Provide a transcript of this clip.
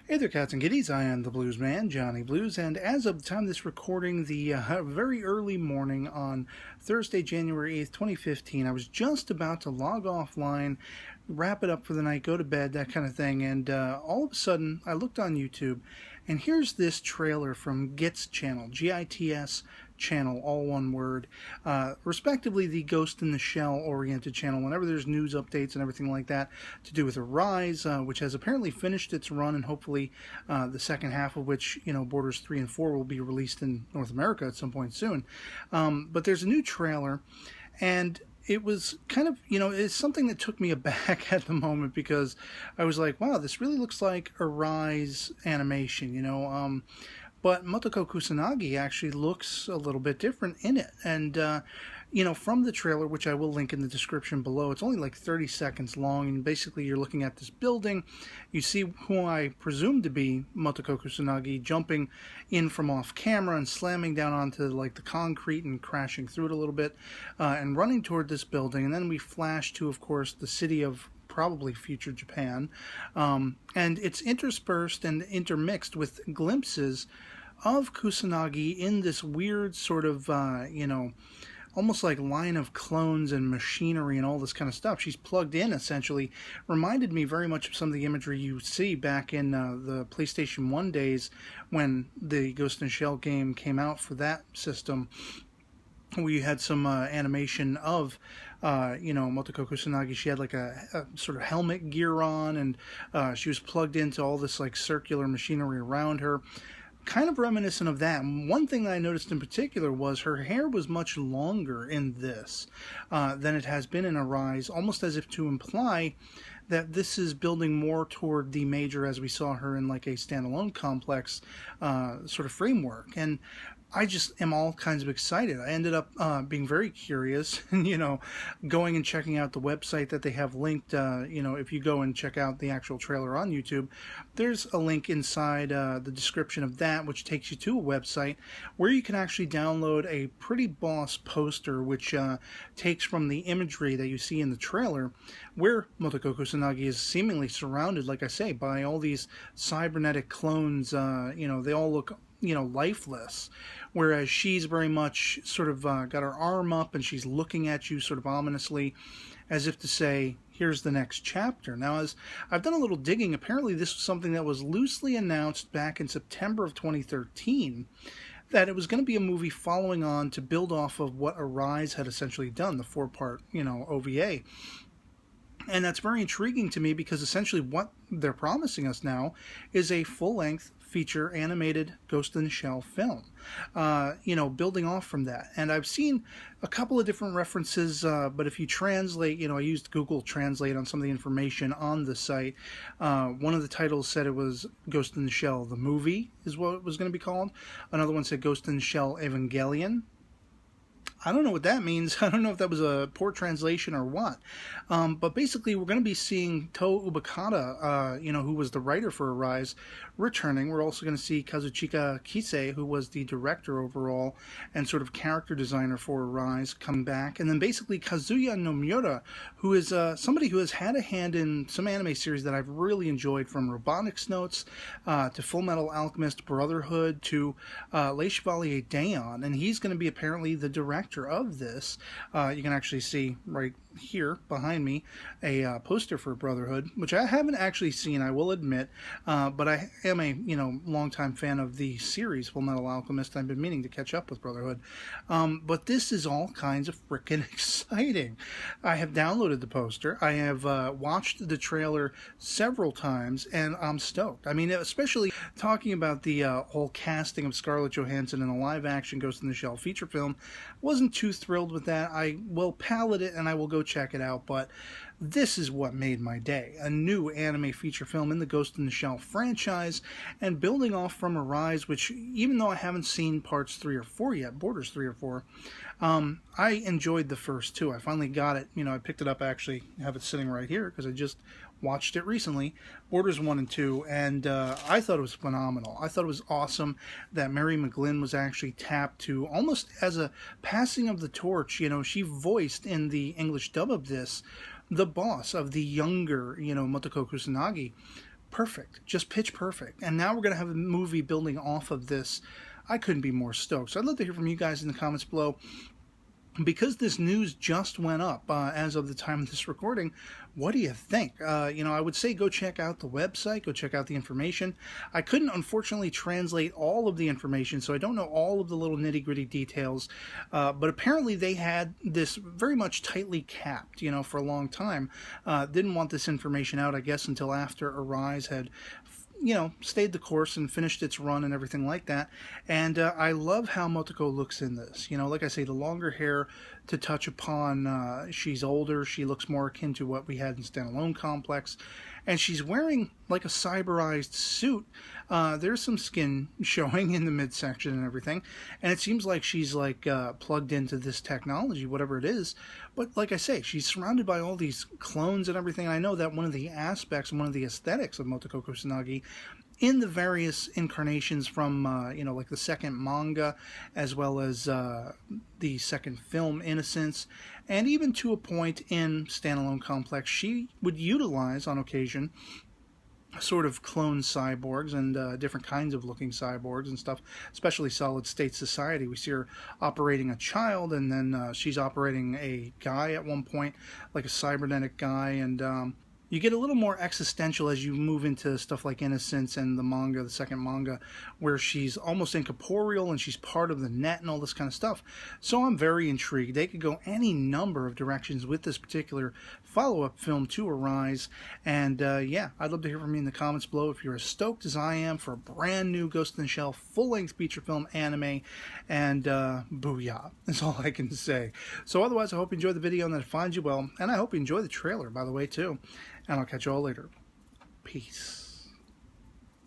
Hey there, cats and kitties. I am the Blues Man, Johnny Blues, and as of the time of this recording, the very early morning on Thursday, January 8th, 2015, I was just about to log offline, wrap it up for the night, go to bed, that kind of thing, and all of a sudden, I looked on YouTube, and here's this trailer from GitS channel, GITS channel, all one word, respectively the Ghost in the Shell oriented channel. Whenever there's news updates and everything like that to do with Arise, which has apparently finished its run, and hopefully the second half of which, Borders 3 and 4 will be released in North America at some point soon. But there's a new trailer, and it was kind of, it's something that took me aback at the moment, because I was like, wow, this really looks like Arise animation, but Motoko Kusanagi actually looks a little bit different in it. And, from the trailer, which I will link in the description below, it's only like 30 seconds long, and basically you're looking at this building. You see who I presume to be Motoko Kusanagi jumping in from off camera and slamming down onto like the concrete and crashing through it a little bit, and running toward this building. And then we flash to, of course, the city of probably future Japan, and it's interspersed and intermixed with glimpses of Kusanagi in this weird sort of, almost like line of clones and machinery and all this kind of stuff. She's plugged in, essentially. Reminded me very much of some of the imagery you see back in the PlayStation 1 days when the Ghost in the Shell game came out for that system. We had some animation of, Motoko Kusanagi. She had like a sort of helmet gear on, and she was plugged into all this like circular machinery around her. Kind of reminiscent of that. One thing that I noticed in particular was her hair was much longer in this than it has been in Arise, almost as if to imply that this is building more toward the major, as we saw her in like a standalone complex sort of framework. And I just am all kinds of excited. I ended up being very curious, and going and checking out the website that they have linked. If you go and check out the actual trailer on YouTube, there's a link inside the description of that, which takes you to a website where you can actually download a pretty boss poster, which takes from the imagery that you see in the trailer, where Motoko Kusanagi is seemingly surrounded, like I say, by all these cybernetic clones. They all look lifeless, whereas she's very much sort of got her arm up, and she's looking at you sort of ominously, as if to say, here's the next chapter. Now, as I've done a little digging, apparently this was something that was loosely announced back in September of 2013, that it was going to be a movie following on to build off of what Arise had essentially done, the 4-part, OVA. And that's very intriguing to me, because essentially what they're promising us now is a full-length feature animated Ghost in the Shell film, building off from that. And I've seen a couple of different references, but if you translate, I used Google Translate on some of the information on the site. One of the titles said it was Ghost in the Shell, the movie is what it was going to be called. Another one said Ghost in the Shell Evangelion. I don't know what that means. I don't know if that was a poor translation or what. But basically, we're going to be seeing Toh Ubakata, who was the writer for Arise, returning. We're also going to see Kazuchika Kise, who was the director overall and sort of character designer for Arise, come back. And then basically Kazuya Nomiura, who is somebody who has had a hand in some anime series that I've really enjoyed, from Robotics Notes to Full Metal Alchemist Brotherhood to Les Chevalier Daon. And he's going to be apparently the director of this. You can actually see right here behind me a poster for Brotherhood, which I haven't actually seen, I will admit, but I am a longtime fan of the series Full Metal Alchemist. I've been meaning to catch up with Brotherhood, but this is all kinds of freaking exciting. I have downloaded the poster, I have watched the trailer several times, and I'm stoked. I mean, especially talking about the whole casting of Scarlett Johansson in a live-action Ghost in the Shell feature film. Wasn't too thrilled with that. I will palette it and I will go check it out, but this is what made my day. A new anime feature film in the Ghost in the Shell franchise, and building off from Arise, which, even though I haven't seen parts 3 or 4 yet, Borders 3 or 4, I enjoyed the first two. I finally got it. I picked it up, I actually have it sitting right here because I just watched it recently, Borders 1 and 2, and I thought it was phenomenal. I thought it was awesome that Mary McGlynn was actually tapped to, almost as a passing of the torch. She voiced in the English dub of this the boss of the younger, Motoko Kusanagi, perfect, just pitch perfect. And now we're going to have a movie building off of this. I couldn't be more stoked. So I'd love to hear from you guys in the comments below. Because this news just went up as of the time of this recording, what do you think? I would say go check out the website, go check out the information. I couldn't, unfortunately, translate all of the information, so I don't know all of the little nitty-gritty details, but apparently they had this very much tightly capped, for a long time. Didn't want this information out, I guess, until after Arise had stayed the course and finished its run and everything like that. And I love how Motoko looks in this. Like I say, the longer hair to touch upon, she's older, she looks more akin to what we had in Standalone Complex. And she's wearing like a cyberized suit. There's some skin showing in the midsection and everything. And it seems like she's like plugged into this technology, whatever it is. But like I say, she's surrounded by all these clones and everything. I know that one of the aspects and one of the aesthetics of Motoko Kusanagi in the various incarnations from, like the second manga, as well as the second film, Innocence, and even to a point in Standalone Complex, she would utilize, on occasion, sort of clone cyborgs and different kinds of looking cyborgs and stuff, especially Solid State Society. We see her operating a child, and then she's operating a guy at one point, like a cybernetic guy, and you get a little more existential as you move into stuff like Innocence and the manga, the second manga, where she's almost incorporeal and she's part of the net and all this kind of stuff. So I'm very intrigued. They could go any number of directions with this particular follow-up film to Arise. And yeah, I'd love to hear from you in the comments below if you're as stoked as I am for a brand new Ghost in the Shell full-length feature film anime. And booyah, that's all I can say. So otherwise, I hope you enjoyed the video and that it finds you well. And I hope you enjoy the trailer, by the way, too. And I'll catch you all later. Peace.